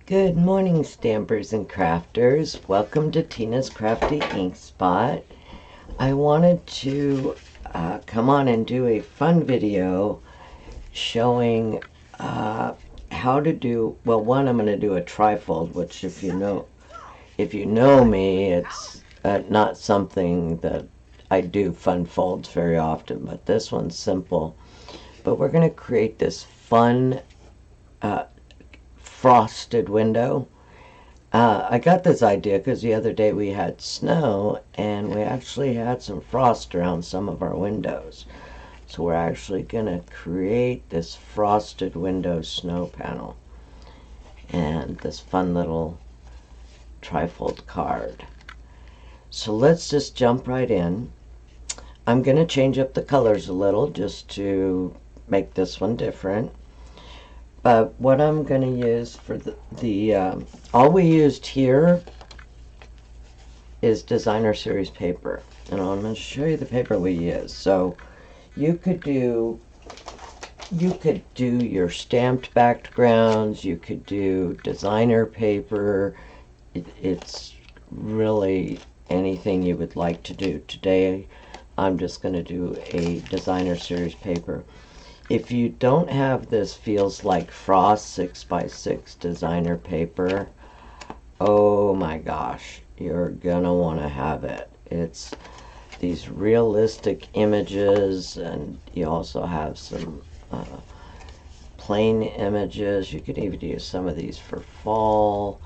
Good morning, stampers and crafters. Welcome to Tina's Crafty Ink Spot. I wanted to come on and do a fun video showing how to do, well, one, I'm going to do a trifold, which if you know me, it's not something that I do fun folds very often, but this one's simple. But we're going to create this fun frosted window. I got this idea because the other day we had snow and we actually had some frost around some of our windows. So we're actually going to create this frosted window snow panel and this fun little trifold card. So let's just jump right in. I'm going to change up the colors a little just to make this one different. But what I'm going to use for all we used here is designer series paper. And I'm going to show you the paper we use. So you could do your stamped backgrounds, you could do designer paper. It's really anything you would like to do. Today I'm just going to do a designer series paper. If you don't have this Feels Like Frost 6x6 designer paper, oh my gosh, you're gonna want to have it. It's these realistic images, and you also have some plain images. You could even use some of these for fall.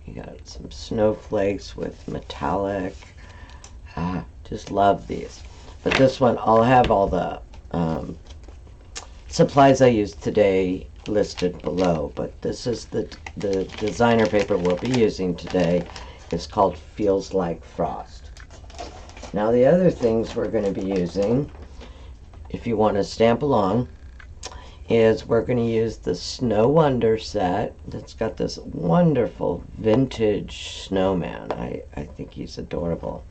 You got some snowflakes with metallic. Just love these. But this one, I'll have all the supplies I used today listed below, but this is the designer paper we'll be using today. It's called Feels Like Frost. Now the other things we're going to be using, if you want to stamp along, is we're going to use the Snow Wonder set that's got this wonderful vintage snowman. I think he's adorable.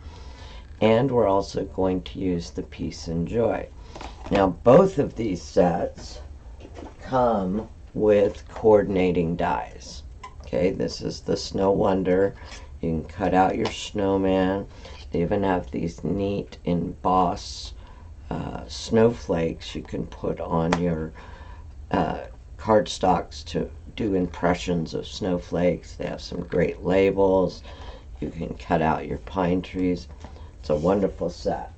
And we're also going to use the Peace and Joy. Now both of these sets come with coordinating dies. Okay, this is the Snow Wonder. You can cut out your snowman. They even have these neat embossed snowflakes you can put on your cardstocks to do impressions of snowflakes. They have some great labels. You can cut out your pine trees. It's a wonderful set.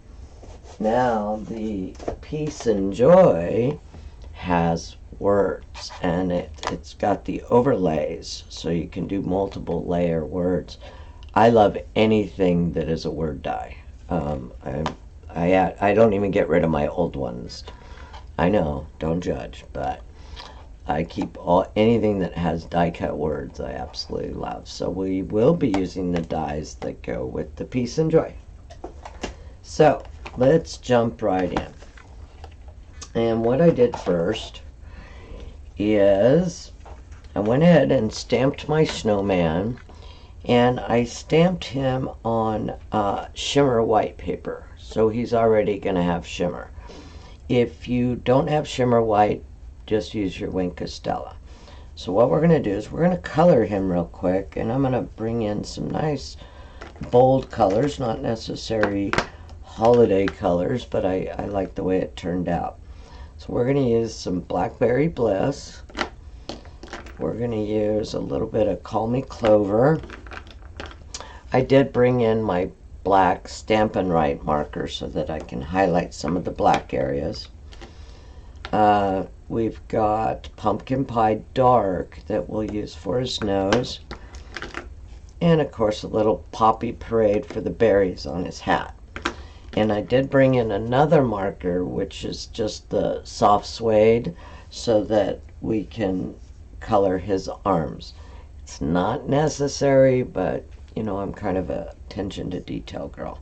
Now the Peace and Joy has words, and it's got the overlays, so you can do multiple layer words. I love anything that is a word die. I don't even get rid of my old ones. I know, don't judge, but I keep anything that has die cut words I absolutely love. So we will be using the dies that go with the Peace and Joy. So let's jump right in. And what I did first is I went ahead and stamped my snowman, and I stamped him on shimmer white paper. So he's already going to have shimmer. If you don't have shimmer white, just use your Wink Castella. So what we're going to do is we're going to color him real quick, and I'm going to bring in some nice bold colors, not necessary holiday colors, but I like the way it turned out. So we're going to use some Blackberry Bliss. We're going to use a little bit of Call Me Clover. I did bring in my black Stampin' Right marker so that I can highlight some of the black areas. We've got Pumpkin Pie Dark that we'll use for his nose. And of course a little Poppy Parade for the berries on his hat. And I did bring in another marker, which is just the soft suede, so that we can color his arms. It's not necessary, but you know, I'm kind of a attention to detail girl.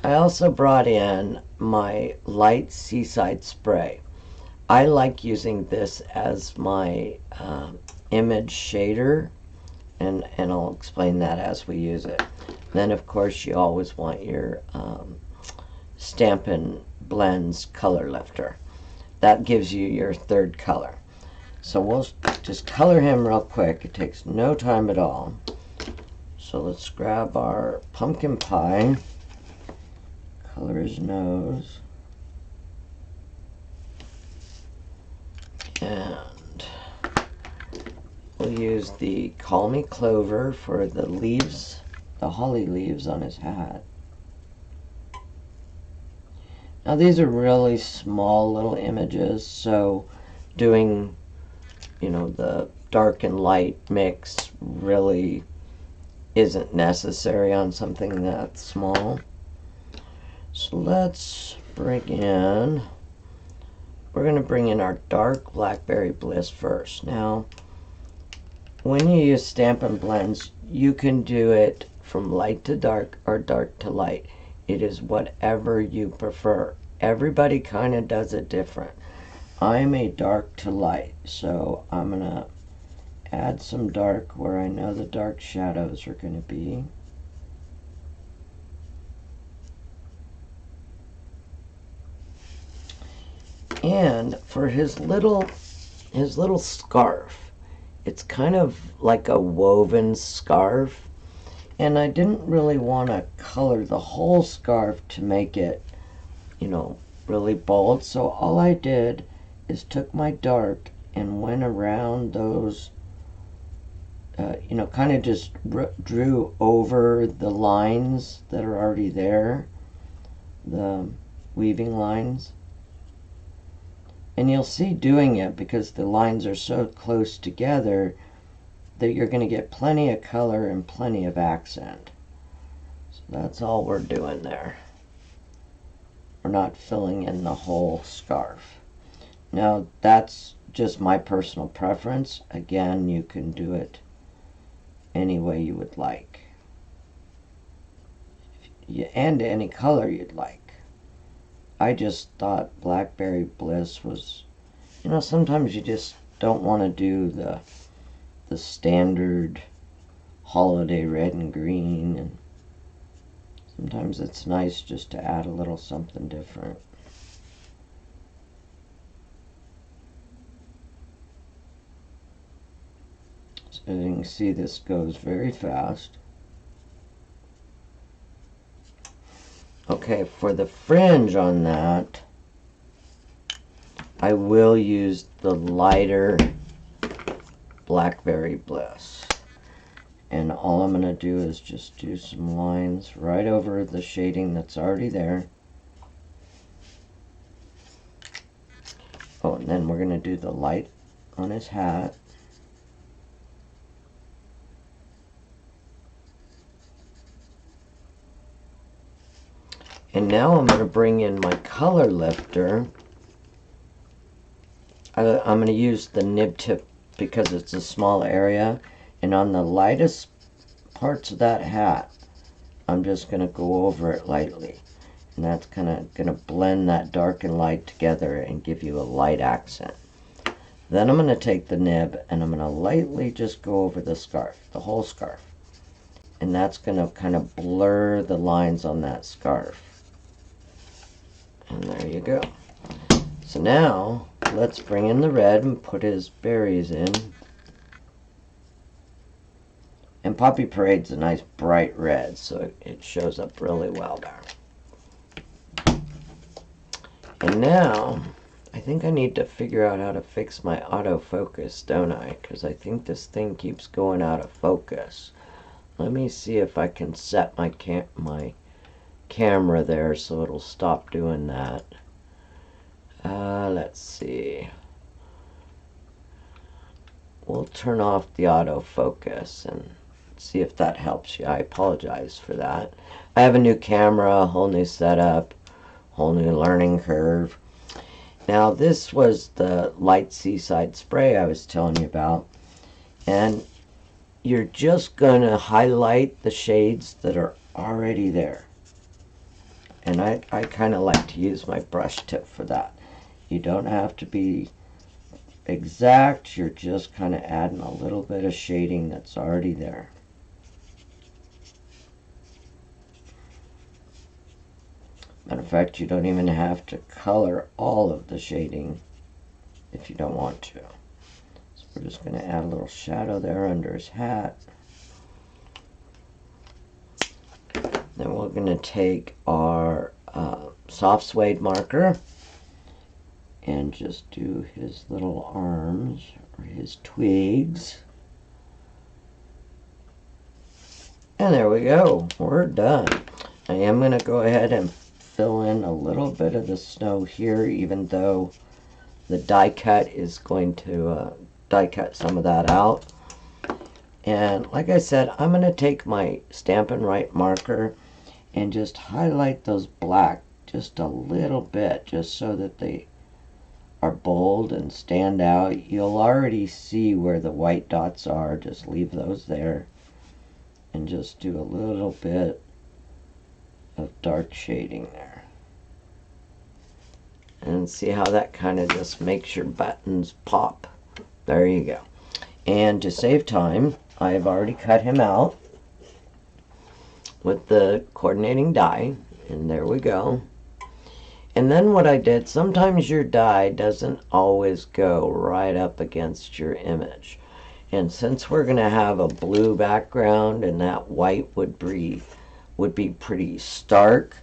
I also brought in my light Seaside spray. I like using this as my image shader, and I'll explain that as we use it. Then of course you always want your Stampin' Blends color lifter. That gives you your third color. So we'll just color him real quick. It takes no time at all. So let's grab our pumpkin pie, color his nose, and we'll use the Call Me Clover for the leaves, the holly leaves on his hat. Now these are really small little images, so doing, the dark and light mix really isn't necessary on something that small. So let's we're going to bring in our dark Blackberry Bliss first. Now, when you use Stampin' Blends, you can do it from light to dark or dark to light. It is whatever you prefer. Everybody kind of does it different. I'm a dark to light, so I'm going to add some dark where I know the dark shadows are going to be. And for his little scarf, it's kind of like a woven scarf, and I didn't really want to color the whole scarf to make it, really bold. So all I did is took my dark and went around those, kind of just drew over the lines that are already there, the weaving lines. And you'll see doing it, because the lines are so close together, that you're going to get plenty of color and plenty of accent. So that's all we're doing there. We're not filling in the whole scarf. Now that's just my personal preference. Again, you can do it any way you would like, and any color you'd like. I just thought Blackberry Bliss was, sometimes you just don't want to do the standard holiday red and green, and sometimes it's nice just to add a little something different. So as you can see, this goes very fast. Okay, for the fringe on that, I will use the lighter Blackberry Bliss. And all I'm going to do is just do some lines right over the shading that's already there. Oh, and then we're going to do the light on his hat. And now I'm going to bring in my color lifter. I'm going to use the nib tip because it's a small area. And on the lightest parts of that hat, I'm just going to go over it lightly. And that's kind of going to blend that dark and light together and give you a light accent. Then I'm going to take the nib and I'm going to lightly just go over the scarf, the whole scarf. And that's going to kind of blur the lines on that scarf. And there you go. So now, let's bring in the red and put his berries in. And Poppy Parade's a nice bright red, so it shows up really well there. And now, I think I need to figure out how to fix my autofocus, don't I? Because I think this thing keeps going out of focus. Let me see if I can set my camera there so it'll stop doing that. Let's see. We'll turn off the autofocus and see if that helps you. I apologize for that. I have a new camera, a whole new setup, whole new learning curve. Now this was the light seaside spray I was telling you about, and you're just going to highlight the shades that are already there. And I kind of like to use my brush tip for that. You don't have to be exact, you're just kind of adding a little bit of shading that's already there. Matter of fact, you don't even have to color all of the shading if you don't want to. We're just going to add a little shadow there under his hat. Then we're going to take our soft suede marker and just do his little arms or his twigs. And there we go. We're done. I am going to go ahead and fill in a little bit of the snow here, even though the die cut is going to die cut some of that out. And like I said, I'm going to take my Stampin' Write marker and just highlight those black just a little bit, just so that they are bold and stand out. You'll already see where the white dots are. Just leave those there and just do a little bit of dark shading there. And see how that kind of just makes your buttons pop. There you go. And to save time, I've already cut him out with the coordinating die, and there we go. And then what I did, sometimes your die doesn't always go right up against your image. And since we're going to have a blue background and that white would be pretty stark,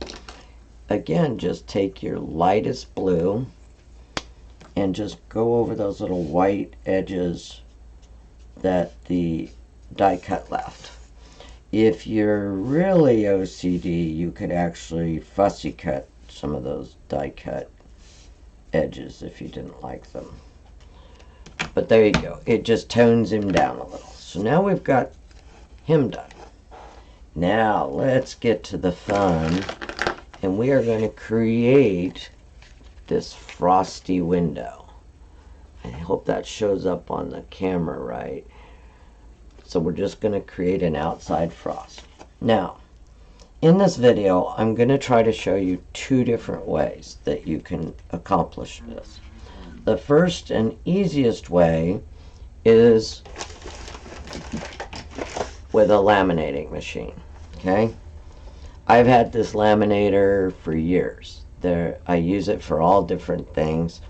again, just take your lightest blue and just go over those little white edges that the die cut left. If you're really OCD, you could actually fussy cut some of those die cut edges if you didn't like them. But there you go. It just tones him down a little. So now we've got him done. Now let's get to the fun, and we are going to create this frosty window. I hope that shows up on the camera right. So we're just going to create an outside frost. Now, in this video, I'm going to try to show you two different ways that you can accomplish this. The first and easiest way is with a laminating machine. Okay? I've had this laminator for years. I use it for all different things.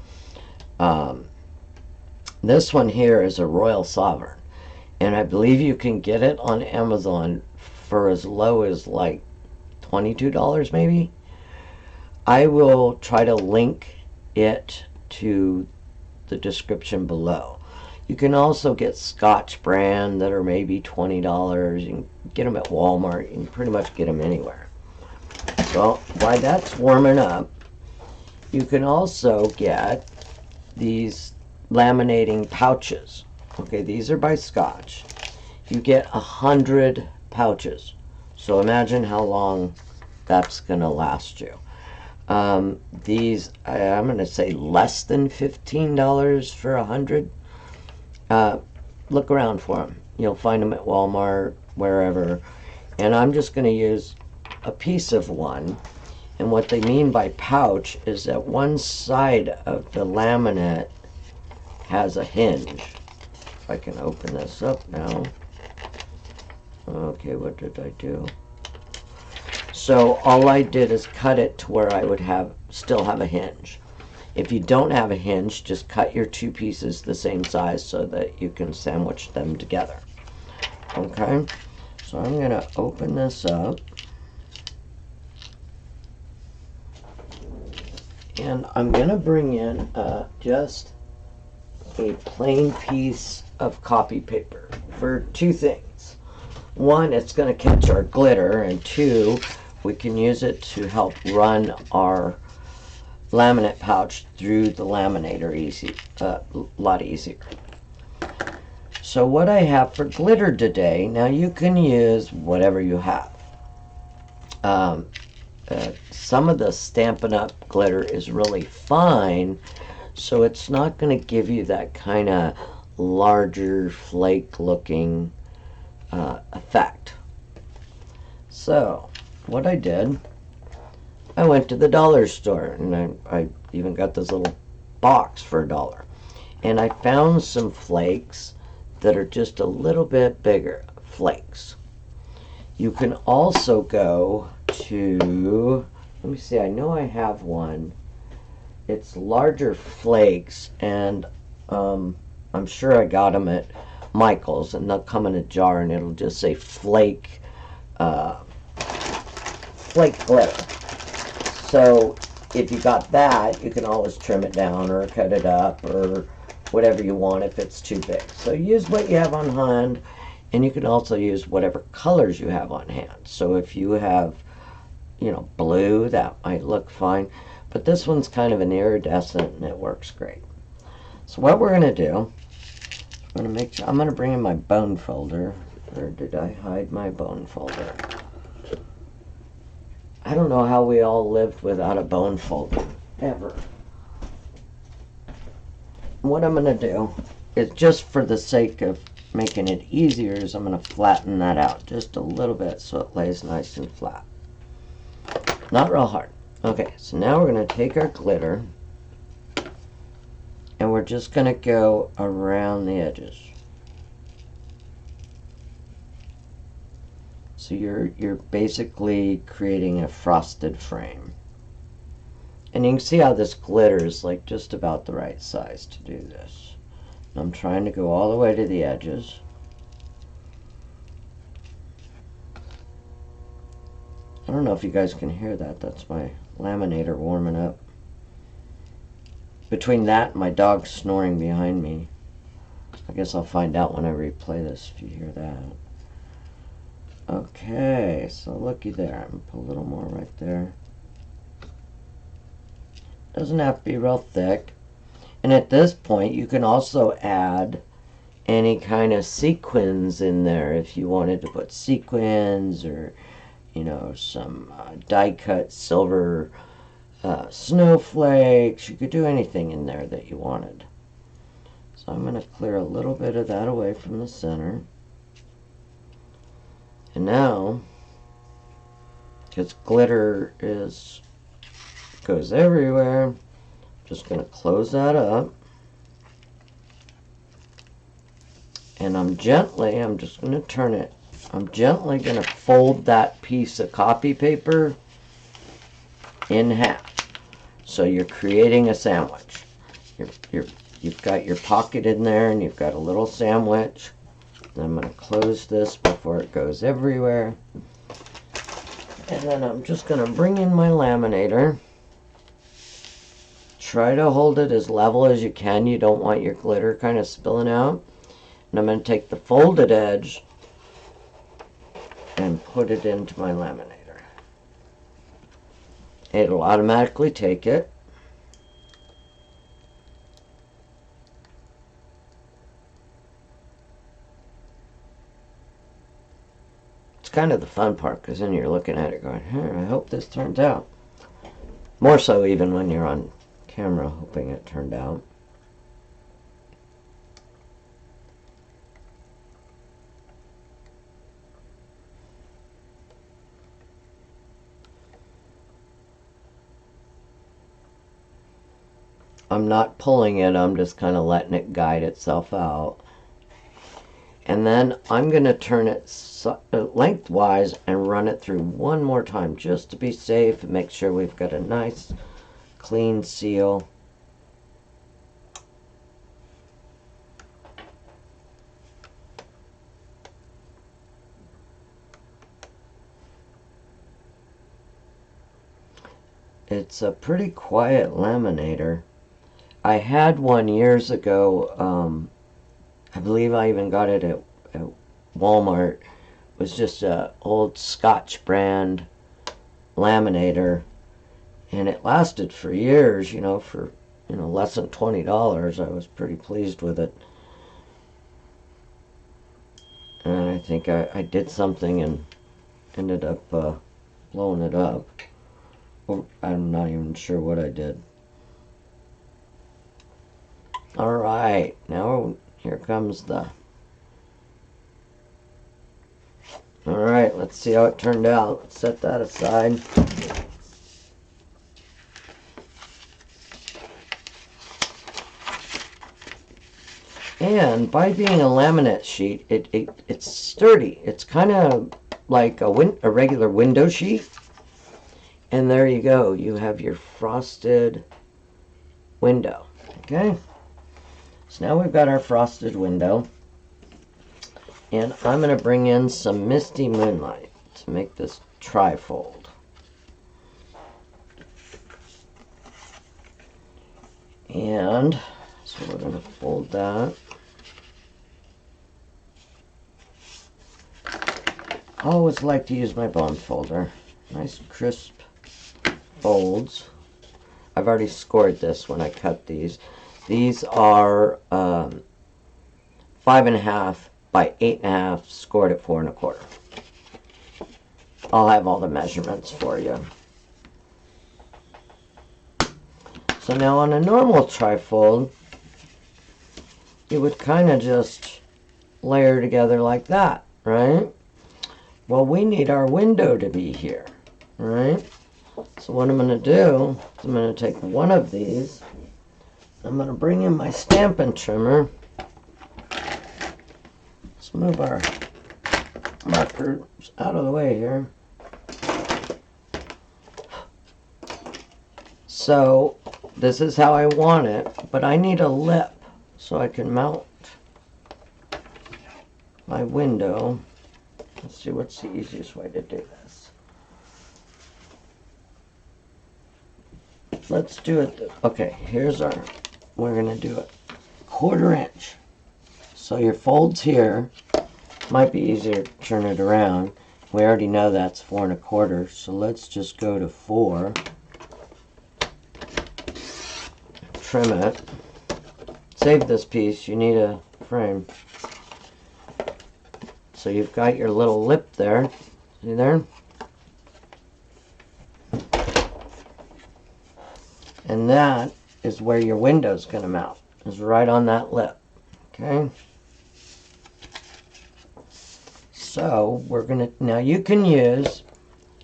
This one here is a Royal Sovereign, and I believe you can get it on Amazon for as low as like $22 maybe. I will try to link it to the description below. You can also get Scotch brand that are maybe $20. You can get them at Walmart. You can pretty much get them anywhere. So while that's warming up, you can also get these laminating pouches. Okay, these are by Scotch. You get 100 pouches. So imagine how long that's going to last you. These, I'm going to say less than $15 for 100. Look around for them. You'll find them at Walmart, wherever. And I'm just going to use a piece of one. And what they mean by pouch is that one side of the laminate has a hinge. If I can open this up now. Okay, what did I do? So all I did is cut it to where I would still have a hinge. If you don't have a hinge, just cut your two pieces the same size so that you can sandwich them together. Okay, so I'm going to open this up. And I'm going to bring in just a plain piece of copy paper for two things. One, it's going to catch our glitter, and two, we can use it to help run our laminate pouch through the laminator a lot easier. So what I have for glitter today, now you can use whatever you have. Some of the Stampin' Up! Glitter is really fine, so it's not going to give you that kind of larger flake looking effect. So what I did, I went to the dollar store, and I even got this little box for $1, and I found some flakes that are just a little bit bigger flakes. You can also go to, let me see, I know I have one. It's larger flakes, and I'm sure I got them at Michael's, and they'll come in a jar, and it'll just say flake glitter. So if you got that, you can always trim it down or cut it up or whatever you want if it's too big. So use what you have on hand, and you can also use whatever colors you have on hand. So if you have, you know, blue, that might look fine, but this one's kind of an iridescent and it works great. So what we're going to do, I'm going to bring in my bone folder. Or did I hide my bone folder? I don't know how we all lived without a bone folder, ever. What I'm going to do is, just for the sake of making it easier, is I'm going to flatten that out just a little bit so it lays nice and flat. Not real hard. Okay, so now we're going to take our glitter and we're just going to go around the edges. So you're basically creating a frosted frame. And you can see how this glitter is like just about the right size to do this. And I'm trying to go all the way to the edges. I don't know if you guys can hear that. That's my laminator warming up. Between that and my dog snoring behind me. I guess I'll find out when I replay this if you hear that. Okay, so looky there. I'm going to put a little more right there. Doesn't have to be real thick. And at this point, you can also add any kind of sequins in there if you wanted to put sequins or, you know, some die-cut silver snowflakes. You could do anything in there that you wanted. So I'm going to clear a little bit of that away from the center. And now, because glitter goes everywhere, I'm just going to close that up. And I'm just going to turn it. I'm gently going to fold that piece of copy paper in half. So you're creating a sandwich. You've got your pocket in there and you've got a little sandwich. I'm going to close this before it goes everywhere. And then I'm just going to bring in my laminator. Try to hold it as level as you can. You don't want your glitter kind of spilling out. And I'm going to take the folded edge and put it into my laminator. It'll automatically take it. It's kind of the fun part, because then you're looking at it going, I hope this turns out. More so even when you're on camera, hoping it turned out. I'm not pulling it, I'm just kind of letting it guide itself out. And then I'm going to turn it lengthwise and run it through one more time just to be safe and make sure we've got a nice clean seal. It's a pretty quiet laminator. I had one years ago. I believe I even got it at Walmart. It was just an old Scotch brand laminator, and it lasted for years, for less than $20. I was pretty pleased with it. And I think I did something and ended up blowing it up. I'm not even sure what I did. Alright, now here comes the... Alright, let's see how it turned out. Let's set that aside. And by being a laminate sheet, it's sturdy. It's kind of like a regular window sheet. And there you go. You have your frosted window. Okay? So now we've got our frosted window. And I'm going to bring in some misty moonlight to make this trifold. And so we're going to fold that. I always like to use my bone folder. Nice crisp folds. I've already scored this when I cut these. These are 5.5 by 8.5, scored at 4 1/4. I'll have all the measurements for you. So now on a normal trifold, you would kind of just layer together like that, right? Well, we need our window to be here, right? So what I'm going to do is I'm going to take one of these. I'm going to bring in my Stampin' Trimmer. Let's move our markers out of the way here. So this is how I want it, but I need a lip so I can mount my window. Let's see what's the easiest way to do this. Let's do it. Okay, here's our, we're going to do it 1/4 inch. So your folds here, might be easier to turn it around. We already know that's 4 1/4, so let's just go to 4. Trim it. Save this piece, you need a frame. So you've got your little lip there. See there? And that is where your window's going to mount. Is right on that lip. Okay? So we're going to, now you can use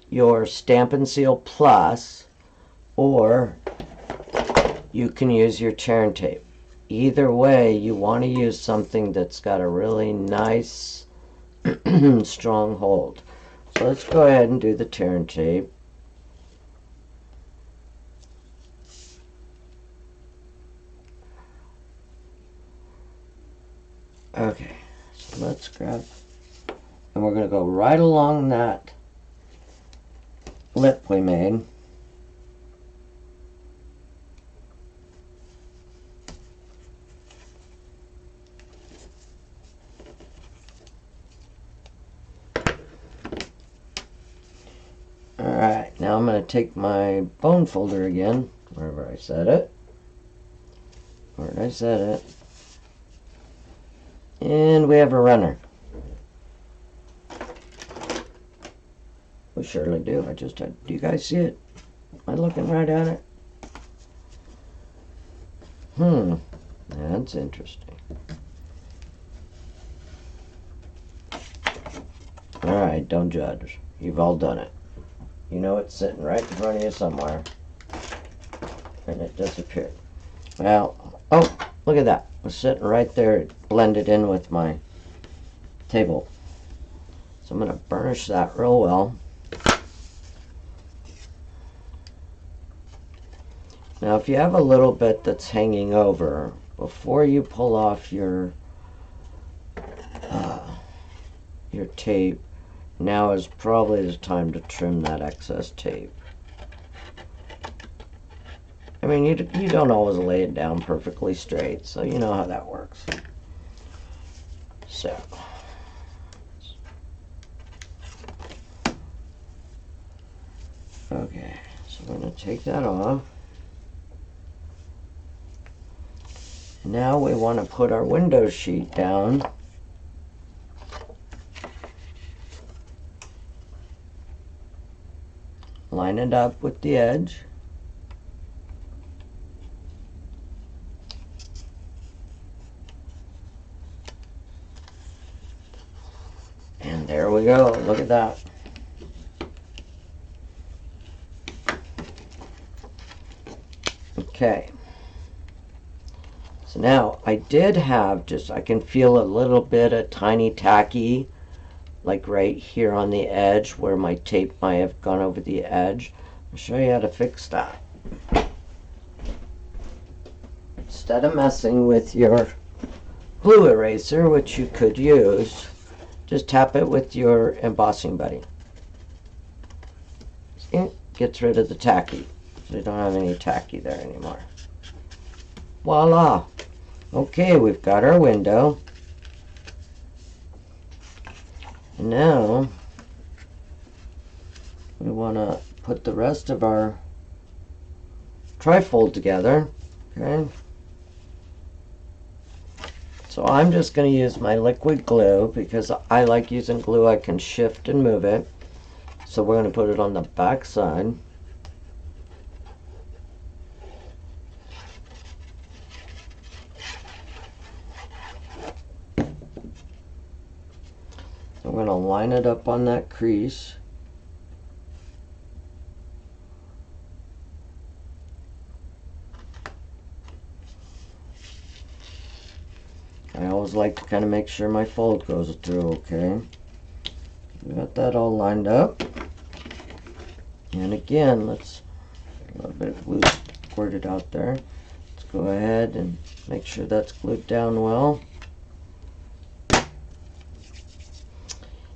your Stampin' Seal Plus, or you can use your tear and tape. Either way, you want to use something that's got a really nice strong hold. So let's go ahead and do the tear and tape. Okay, so let's grab, and we're going to go right along that lip we made. Alright, now I'm going to take my bone folder again, wherever I set it. Where did I set it? And we have a runner. We surely do. I just had, do you guys see it? Am I looking right at it? That's interesting. Alright, don't judge. You've all done it. You know it's sitting right in front of you somewhere. And it disappeared. Well, oh, look at that. It was sitting right there. It blended in with my table. So I'm going to burnish that real well. Now if you have a little bit that's hanging over, before you pull off your tape, now is probably the time to trim that excess tape. I mean, you don't always lay it down perfectly straight, so you know how that works. So, okay, so we're going to take that off. Now we want to put our window sheet down. Line it up with the edge. And there we go. Look at that. Okay. So now I did have just, I can feel a little bit of tiny tacky, like right here on the edge where my tape might have gone over the edge. I'll show you how to fix that. instead of messing with your glue eraser, which you could use, just tap it with your embossing buddy. See? Gets rid of the tacky. So you don't have any tacky there anymore. Voila! Okay, we've got our window. And now we want to put the rest of our trifold together. Okay. So I'm just going to use my liquid glue because I like using glue. I can shift and move it. So we're going to put it on the back side. I'm going to line it up on that crease. I always like to kind of make sure my fold goes through okay. We got that all lined up. And again, let's a little bit of glue squirted out there. Let's go ahead and make sure that's glued down well.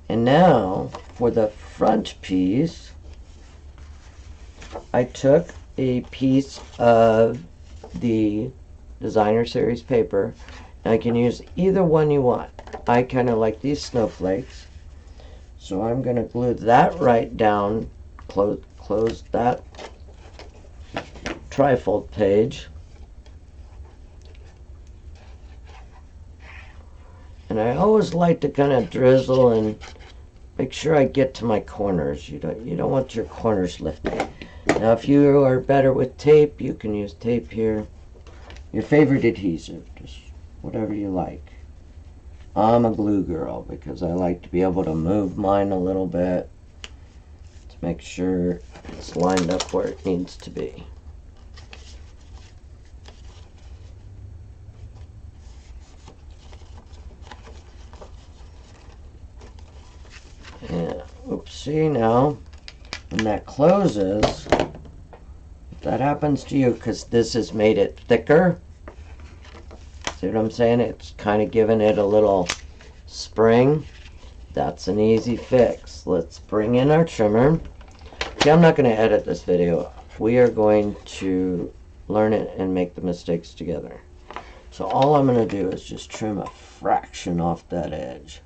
And now for the front piece, I took a piece of the designer series paper. I can use either one you want. I kind of like these snowflakes. So I'm going to glue that right down, close that trifold page. And I always like to kind of drizzle and make sure I get to my corners. You don't want your corners lifted. Now if you are better with tape, you can use tape here. Your favorite adhesive, just whatever you like. I'm a glue girl because I like to be able to move mine a little bit to make sure it's lined up where it needs to be. Yeah, oopsie, now when that closes, if that happens to you because this has made it thicker, see what I'm saying? It's kind of giving it a little spring. That's an easy fix. Let's bring in our trimmer. Okay, I'm not going to edit this video. We are going to learn it and make the mistakes together. So all I'm going to do is just trim a fraction off that edge.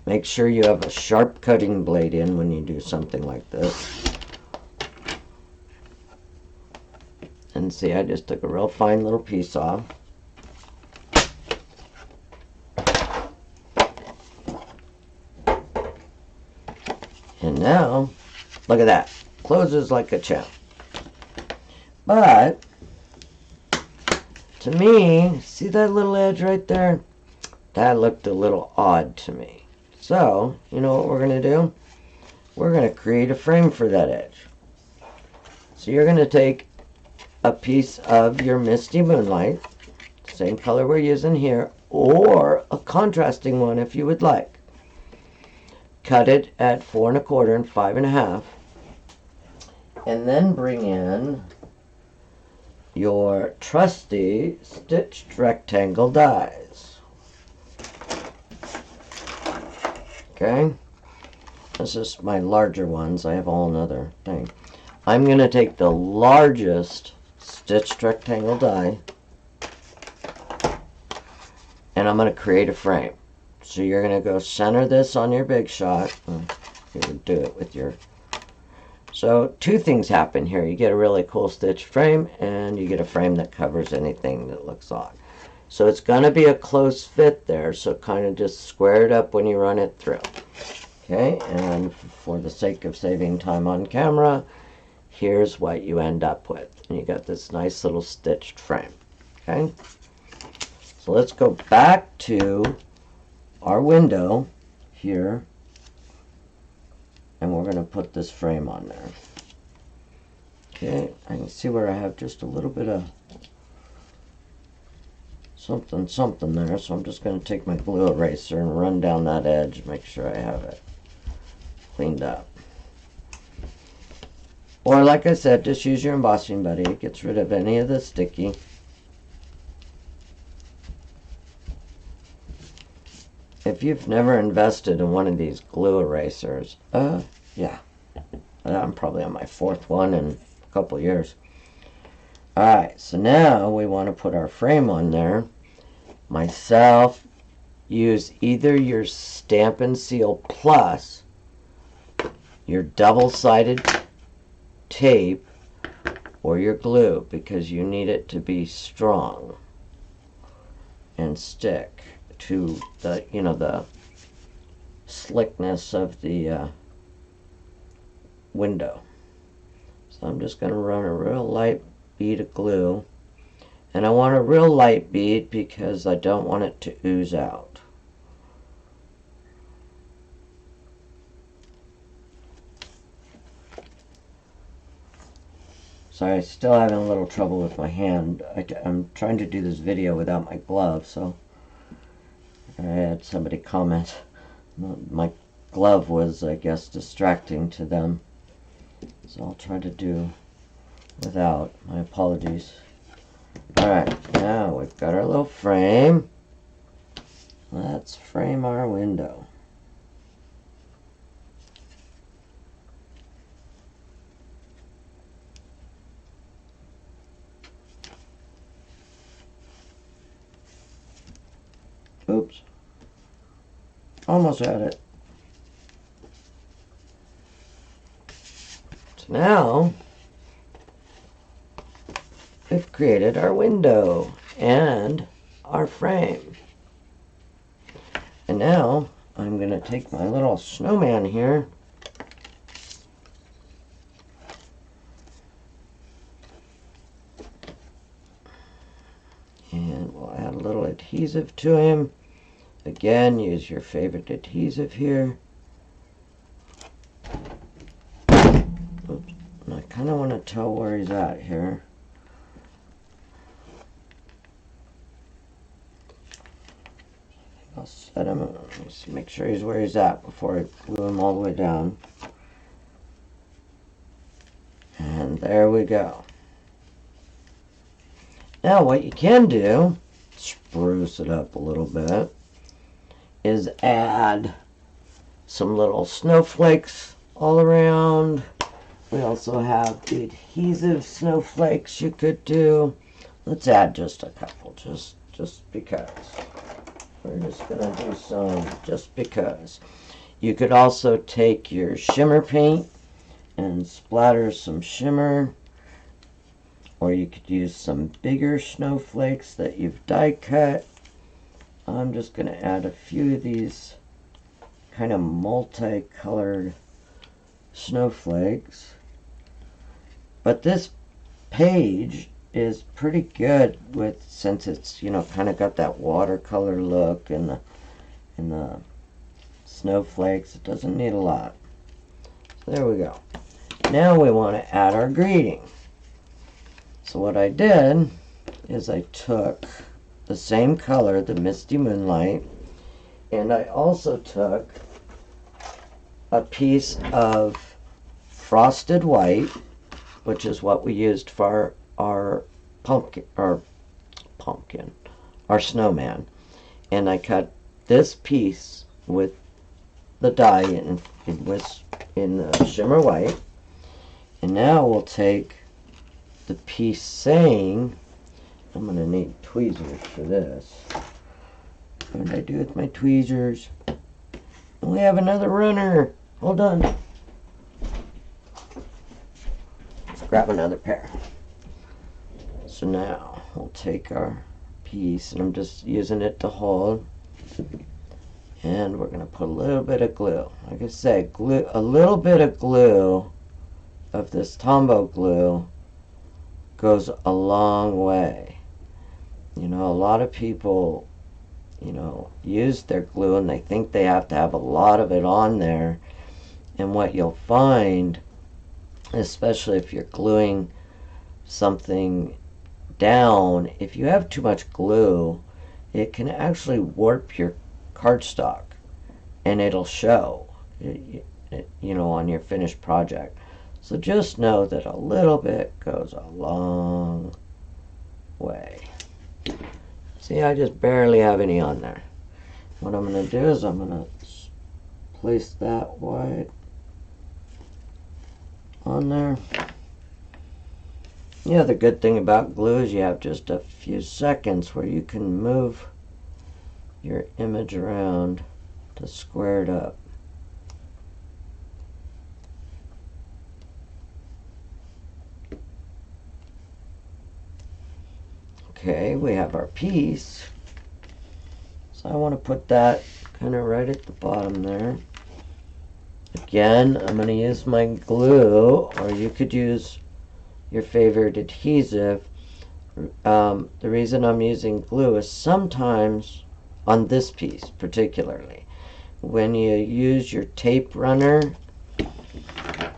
Make sure you have a sharp cutting blade in when you do something like this. And see, I just took a real fine little piece off. And now, look at that. Closes like a champ. But, to me, see that little edge right there? That looked a little odd to me. So, you know what we're going to do? We're going to create a frame for that edge. So you're going to take a piece of your Misty Moonlight, same color we're using here, or a contrasting one if you would like. Cut it at 4 1/4 and 5 1/2, and then bring in your trusty stitched rectangle dies. Okay, this is my larger ones. I have all another thing. I'm going to take the largest stitched rectangle die and I'm going to create a frame. So you're going to go center this on your big shot. You would do it with your... So two things happen here. You get a really cool stitched frame and you get a frame that covers anything that looks odd. So it's going to be a close fit there, so kind of just square it up when you run it through. Okay, and for the sake of saving time on camera, here's what you end up with. And you got this nice little stitched frame. Okay, so let's go back to our window here, and we're going to put this frame on there. Okay, I can see where I have just a little bit of something there, so I'm just going to take my glue eraser and run down that edge, make sure I have it cleaned up. Or like I said, just use your embossing buddy. It gets rid of any of the sticky. If you've never invested in one of these glue erasers, yeah. I'm probably on my 4th one in a couple years. Alright, so now we want to put our frame on there. Myself, use either your Stamp and Seal Plus, your double-sided tape, or your glue, because you need it to be strong and stick to the, the slickness of the window. So I'm just going to run a real light bead of glue, and I want a real light bead because I don't want it to ooze out. Sorry, I'm still having a little trouble with my hand. I'm trying to do this video without my glove, so I had somebody comment my glove was, I guess, distracting to them. So I'll try to do without. My apologies. Alright, now we've got our little frame. Let's frame our window. Oops. Almost had it. So now we've created our window and our frame. And now I'm going to take my little snowman here and we'll add a little adhesive to him. Again, use your favorite adhesive here. Oops. And I kind of want to tell where he's at here. I'll set him, let's make sure he's where he's at before I glue him all the way down. And there we go. Now what you can do, spruce it up a little bit, is add some little snowflakes all around. We also have the adhesive snowflakes you could do. Let's add just a couple, just because. We're just gonna do some just because. You could also take your shimmer paint and splatter some shimmer, or you could use some bigger snowflakes that you've die cut. I'm just going to add a few of these kind of multicolored snowflakes. But this page is pretty good with, since it's, kind of got that watercolor look and the snowflakes. It doesn't need a lot. So there we go. Now we want to add our greeting. So what I did is I took the same color, the Misty Moonlight, and I also took a piece of frosted white, which is what we used for our our snowman, and I cut this piece with the die in the shimmer white. And now we'll take the piece saying, I'm going to need tweezers for this. What did I do with my tweezers? We have another runner. Hold on. Let's grab another pair. So now we'll take our piece, and I'm just using it to hold. And we're going to put a little bit of glue. Like I said, a little bit of glue, of this Tombow glue, goes a long way. A lot of people, use their glue and they think they have to have a lot of it on there. And what you'll find, especially if you're gluing something down, if you have too much glue, it can actually warp your cardstock, and it'll show, on your finished project. So just know that a little bit goes a long way. See, I just barely have any on there. What I'm going to do is I'm going to place that white on there. Yeah, the good thing about glue is you have just a few seconds where you can move your image around to square it up. Okay, we have our piece. So I want to put that kind of right at the bottom there. Again, I'm going to use my glue, or you could use your favorite adhesive. The reason I'm using glue is sometimes, on this piece particularly, when you use your tape runner,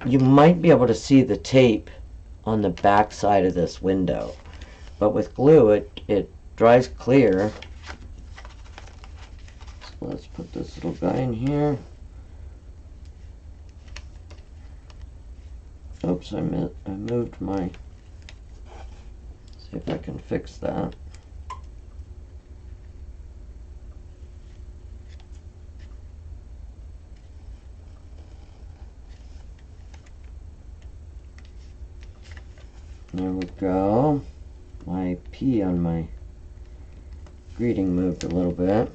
you might be able to see the tape on the back side of this window. But with glue, it dries clear. So let's put this little guy in here. Oops, I moved my... See if I can fix that. There we go. My P on my greeting moved a little bit.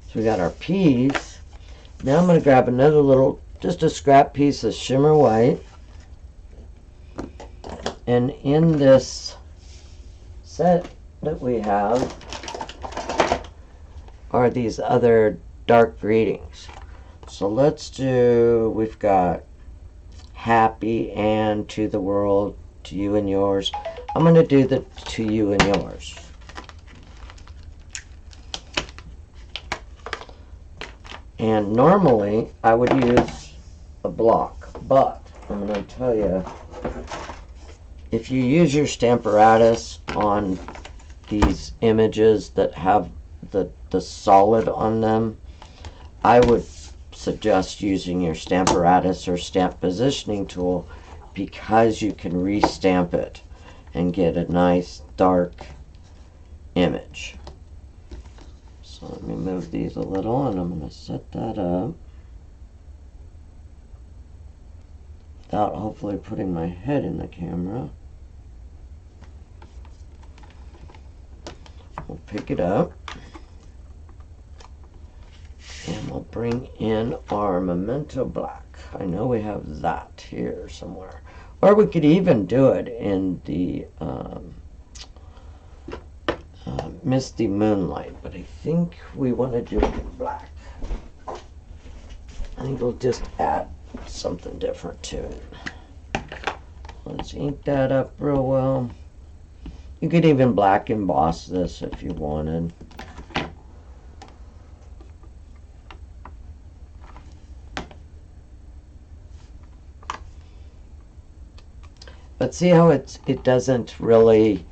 So we got our piece. Now I'm going to grab another little, just a scrap piece of shimmer white. And in this set that we have are these other dark greetings. So let's do, we've got happy and to the world, to you and yours. I'm going to do the to you and yours. And normally I would use a block, but I'm going to tell you, if you use your Stamparatus on these images that have the solid on them, I would suggest using your Stamparatus or stamp positioning tool, because you can restamp it and get a nice dark image. So let me move these a little, and I'm going to set that up without hopefully putting my head in the camera. We'll pick it up and we'll bring in our Memento Black. I know we have that here somewhere. Or we could even do it in the Misty Moonlight, but I think we want to do it in black. I think we'll just add something different to it. Let's ink that up real well. You could even black emboss this if you wanted. But see how it doesn't really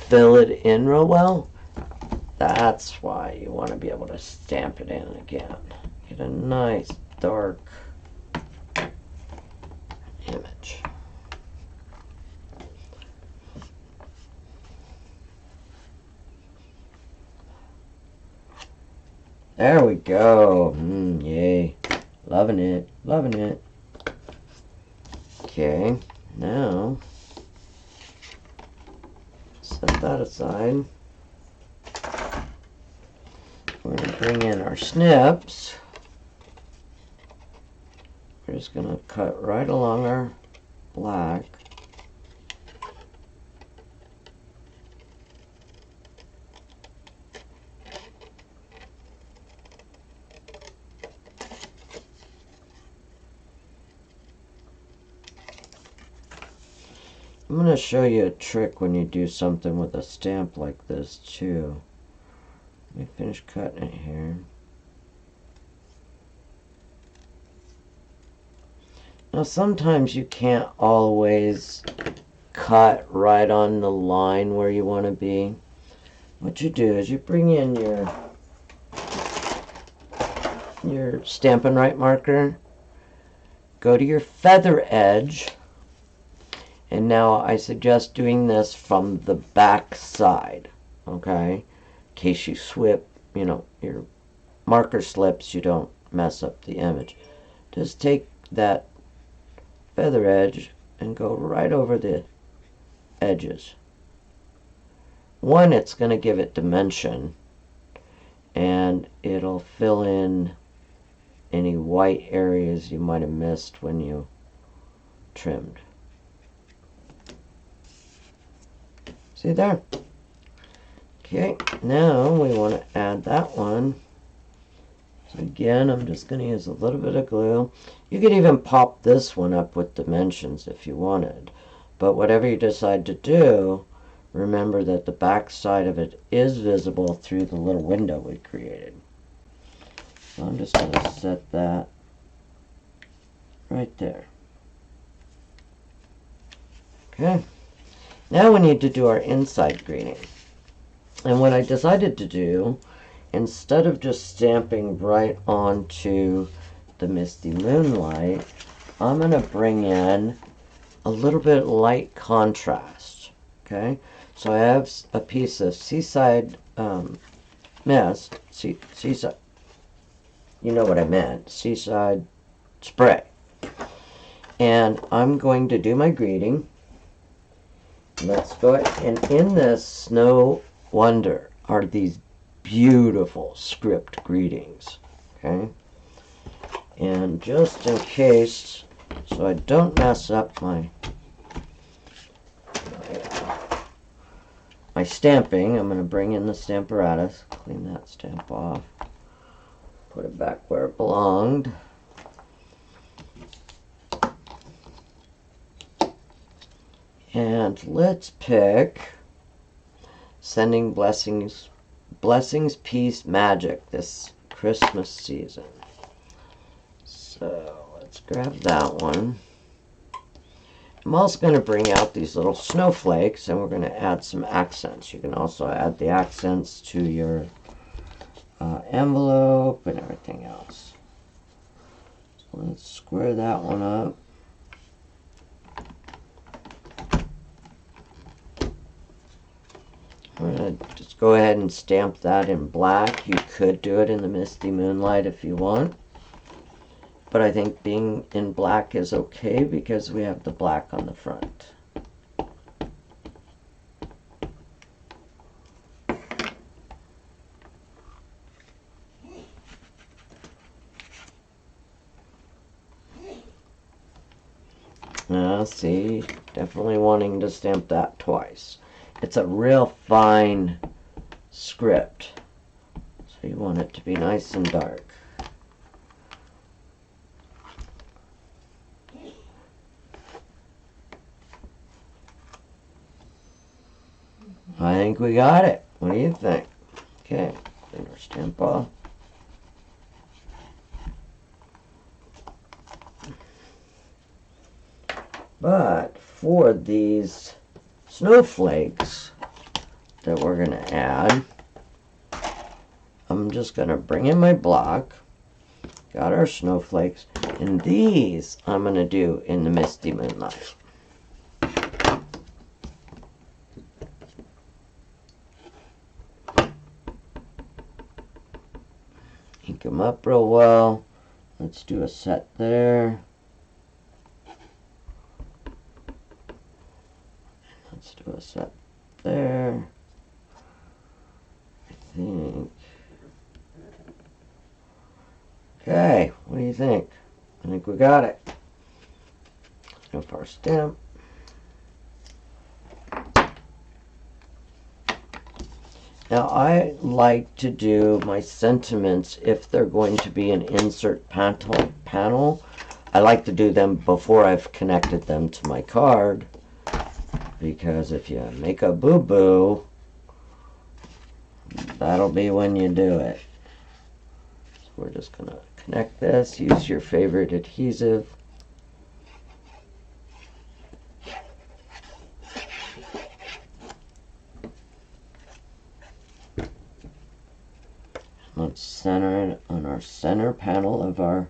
fill it in real well? That's why you want to be able to stamp it in again. Get a nice dark image. There we go. Yay. Loving it. Loving it. Okay. Now, set that aside. We're going to bring in our snips. We're just going to cut right along our black. I'm going to show you a trick when you do something with a stamp like this too. Let me finish cutting it here. Now sometimes you can't always cut right on the line where you want to be. What you do is you bring in your Stampin' Right marker go to your feather edge, and now I suggest doing this from the back side, okay? In case you your marker slips, you don't mess up the image. Just take that feather edge and go right over the edges. One, it's going to give it dimension, and it'll fill in any white areas you might have missed when you trimmed. See there? Okay, now we want to add that one. So again, I'm just going to use a little bit of glue. You could even pop this one up with dimensions if you wanted. But whatever you decide to do, remember that the back side of it is visible through the little window we created. So I'm just going to set that right there. Okay. Now we need to do our inside greeting. And what I decided to do, instead of just stamping right onto the misty moonlight, I'm going to bring in a little bit light contrast. Okay, so I have a piece of seaside mist, seaside, you know what I meant, seaside spray. And I'm going to do my greeting. Let's go ahead, and in this Snow Wonder are these beautiful script greetings, okay? And just in case, so I don't mess up my stamping, I'm going to bring in the stamparatus, clean that stamp off, put it back where it belonged. And let's pick Sending Blessings, Peace, Magic this Christmas season. So let's grab that one. I'm also going to bring out these little snowflakes, and we're going to add some accents. You can also add the accents to your envelope and everything else. So let's square that one up. I'm going to just go ahead and stamp that in black. You could do it in the misty moonlight if you want. But I think being in black is okay because we have the black on the front. See, definitely wanting to stamp that twice. It's a real fine script, so you want it to be nice and dark. I think we got it. What do you think? Okay, clean our stamp off. But for these snowflakes that we're going to add, I'm just going to bring in my block. Got our snowflakes. And these I'm going to do in the misty moonlight. Ink them up real well. Let's do a set there. Let's do a set there. I think. Okay, what do you think? I think we got it. Let's go for our stamp. Now I like to do my sentiments if they're going to be an insert panel. I like to do them before I've connected them to my card, because if you make a boo-boo, that'll be when you do it. So we're just going to connect this. Use your favorite adhesive. Let's center it on our center panel of our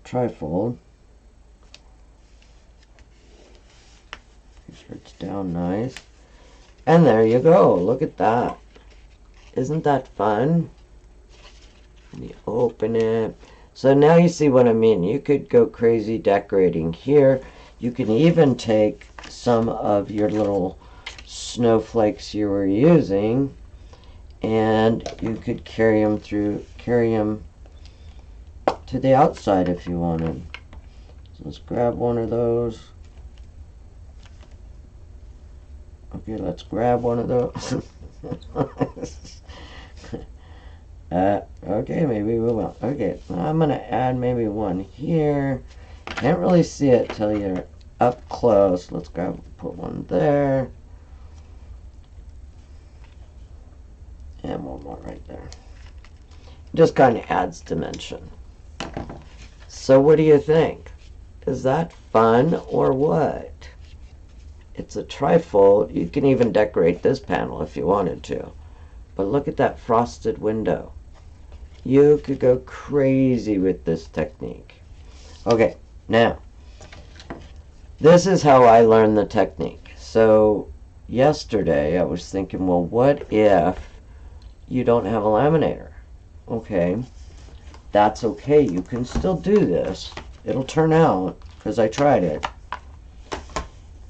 trifold. Make sure it's down nice. And there you go. Look at that. Isn't that fun? And you open it. So now you see what I mean. You could go crazy decorating here. You can even take some of your little snowflakes you were using and you could carry them to the outside if you wanted. So let's grab one of those. Okay, let's grab one of those. Okay, maybe we won't. Okay, I'm going to add maybe one here. Can't really see it till you're up close. Let's put one there. And one more right there. Just kind of adds dimension. So what do you think? Is that fun or what? It's a trifold. You can even decorate this panel if you wanted to. But look at that frosted window. You could go crazy with this technique. Okay, now, this is how I learned the technique. So yesterday I was thinking, well, what if you don't have a laminator? Okay, that's okay. You can still do this. It'll turn out, because I tried it.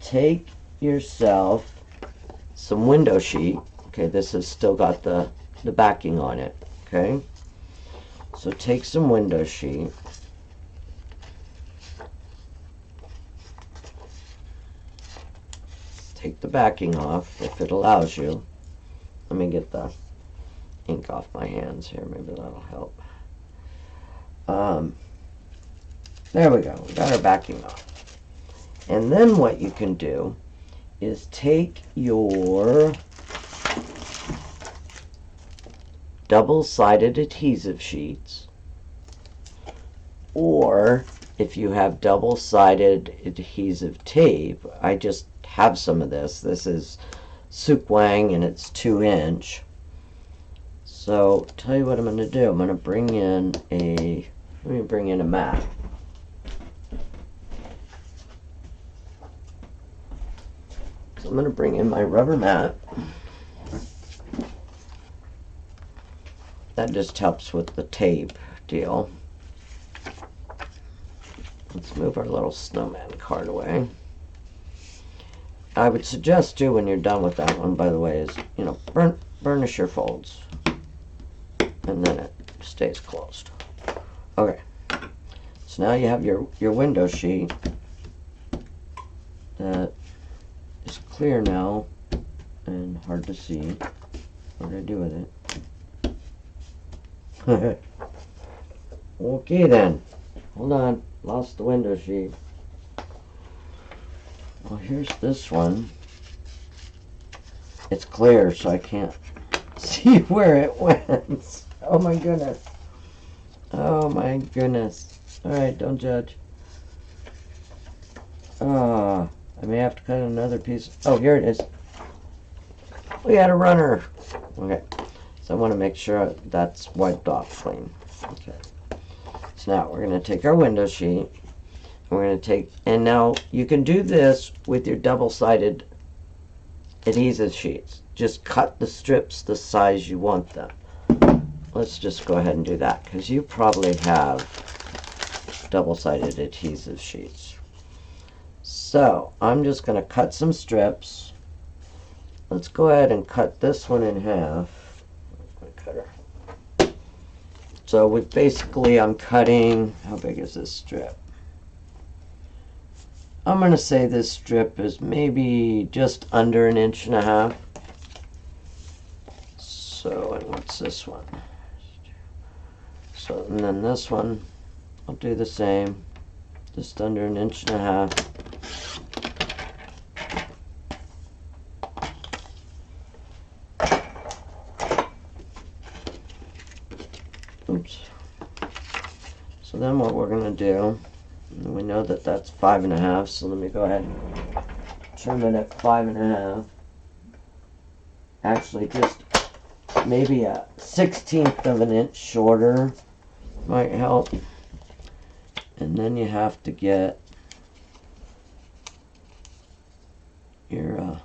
Take yourself some window sheet. Okay, this has still got the backing on it. Okay, so take some window sheet. Take the backing off if it allows you. Let me get the ink off my hands here. Maybe that'll help. There we go. We got our backing off. And then what you can do is take your double-sided adhesive sheets, or if you have double-sided adhesive tape, I just have some of this. This is Suk Wang and it's 2-inch. So tell you what I'm going to do. I'm going to bring in a mat. So I'm going to bring in my rubber mat. That just helps with the tape deal. Let's move our little snowman card away. I would suggest too, when you're done with that one, by the way, is, you know, burnish your folds. And then it stays closed. Okay. So now you have your window sheet that is clear now and hard to see. What do I do with it? Okay then. Hold on. Lost the window sheet. Well, here's this one. It's clear, so I can't see where it went. Oh my goodness. Oh my goodness. Alright, don't judge. I may have to cut another piece. Oh, here it is. We had a runner. Okay. So I want to make sure that's wiped off clean. Okay. So now we're going to take our window sheet. We're going to take, and now you can do this with your double-sided adhesive sheets. Just cut the strips the size you want them. Let's just go ahead and do that, because you probably have double-sided adhesive sheets. So I'm just going to cut some strips. Let's go ahead and cut this one in half. My cutter. So with basically I'm cutting, how big is this strip? I'm going to say this strip is maybe just under 1.5 inches. So, and what's this one? So, and then this one, I'll do the same, just under 1.5 inches. Oops. So then what we're going to do, we know that that's 5.5, so let me go ahead and trim it at 5.5. Actually, just maybe a 1/16 of an inch shorter might help. And then you have to get your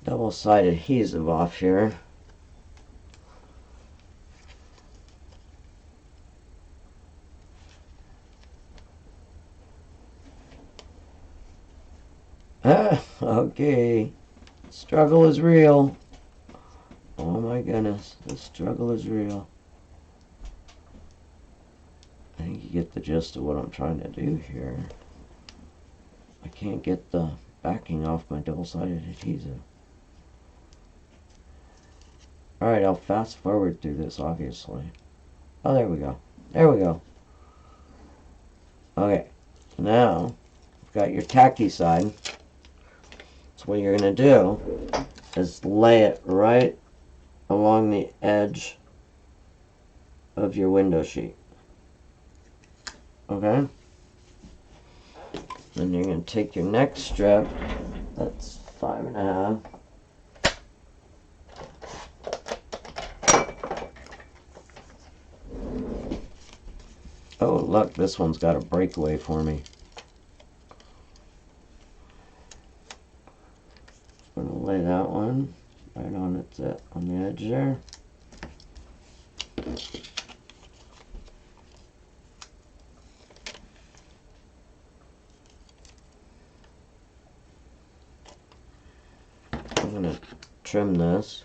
double-sided adhesive off here. Okay. Struggle is real. Oh my goodness, the struggle is real. I think you get the gist of what I'm trying to do here. I can't get the backing off my double-sided adhesive. Alright, I'll fast forward through this, obviously. Oh, there we go. There we go. Okay, now you've got your tacky side. So what you're going to do is lay it right along the edge of your window sheet. Okay? Then you're going to take your next strip, that's 5.5. Oh, look, this one's got a breakaway for me. I'm going to lay that one right on on the edge there. I'm going to trim this.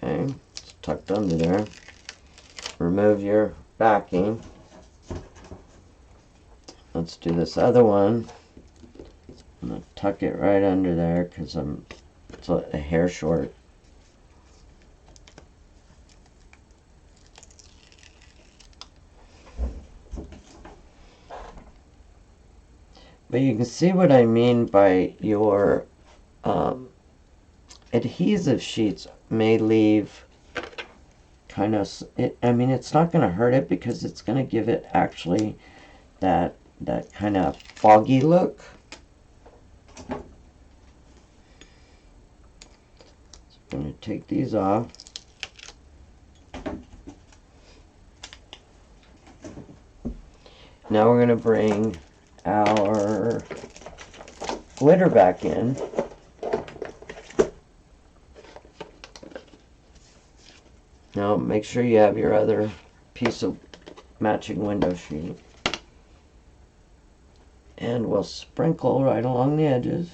Okay, it's tucked under there. Remove your backing. Let's do this other one. I'm going to tuck it right under there because it's a hair short. But you can see what I mean by your adhesive sheets may leave kind of, I mean, it's not going to hurt it because it's going to give it actually that kind of foggy look. So I'm going to take these off. Now we're going to bring our glitter back in. Now make sure you have your other piece of matching window sheet. And we'll sprinkle right along the edges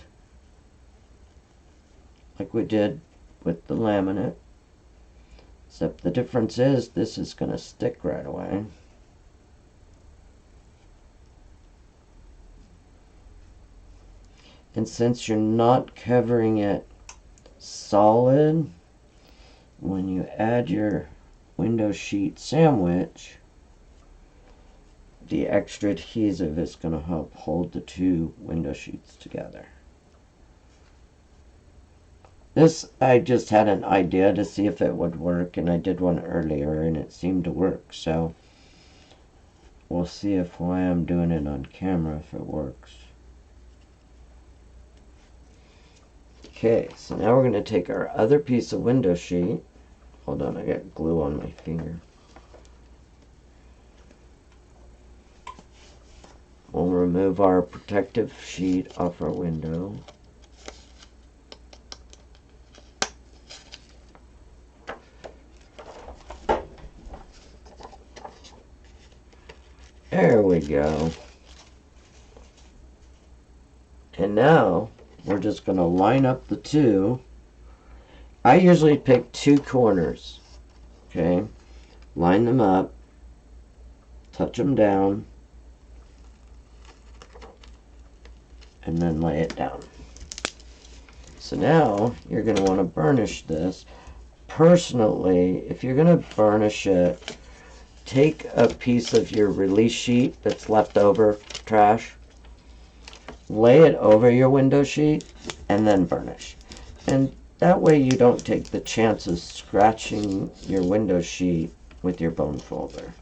like we did with the laminate. Except the difference is this is going to stick right away. And since you're not covering it solid, when you add your window sheet sandwich, the extra adhesive is going to help hold the two window sheets together. This, I just had an idea to see if it would work, and I did one earlier and it seemed to work, so we'll see if while I'm doing it on camera if it works. Okay, so now we're going to take our other piece of window sheet. Hold on, I got glue on my finger. We'll remove our protective sheet off our window. There we go. And now we're just going to line up the two. I usually pick two corners. Okay, line them up, touch them down, and then lay it down. So now you're going to want to burnish this. Personally, if you're going to burnish it, take a piece of your release sheet that's left over, trash, lay it over your window sheet, and then burnish. And that way you don't take the chance of scratching your window sheet with your bone folder.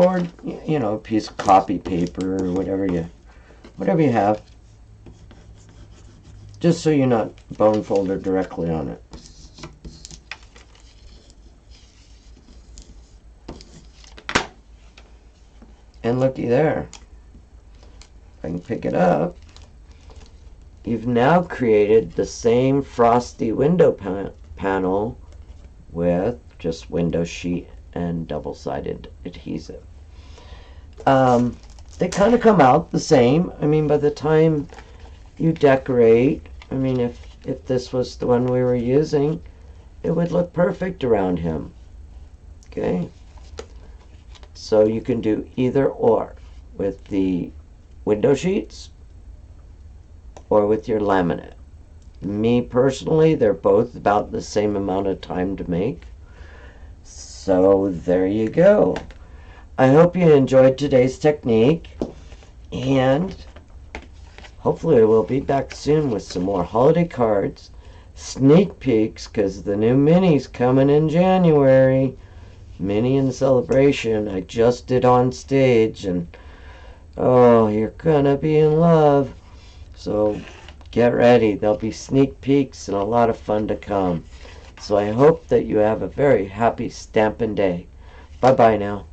or a piece of copy paper or whatever you have, just so you're not bone folded directly on it. And looky there. If I can pick it up, you've now created the same frosty window panel with just window sheet and double-sided adhesive. They kind of come out the same. I mean, by the time you decorate, I mean, if this was the one we were using, it would look perfect around him. Okay? So you can do either or with the window sheets or with your laminate. Me personally, they're both about the same amount of time to make. So there you go. I hope you enjoyed today's technique, and hopefully we'll be back soon with some more holiday cards, sneak peeks, because the new mini's coming in January. Mini in Celebration. I just did on stage, and oh, you're gonna be in love. So get ready. There'll be sneak peeks and a lot of fun to come. So I hope that you have a very happy Stampin' Day. Bye-bye now.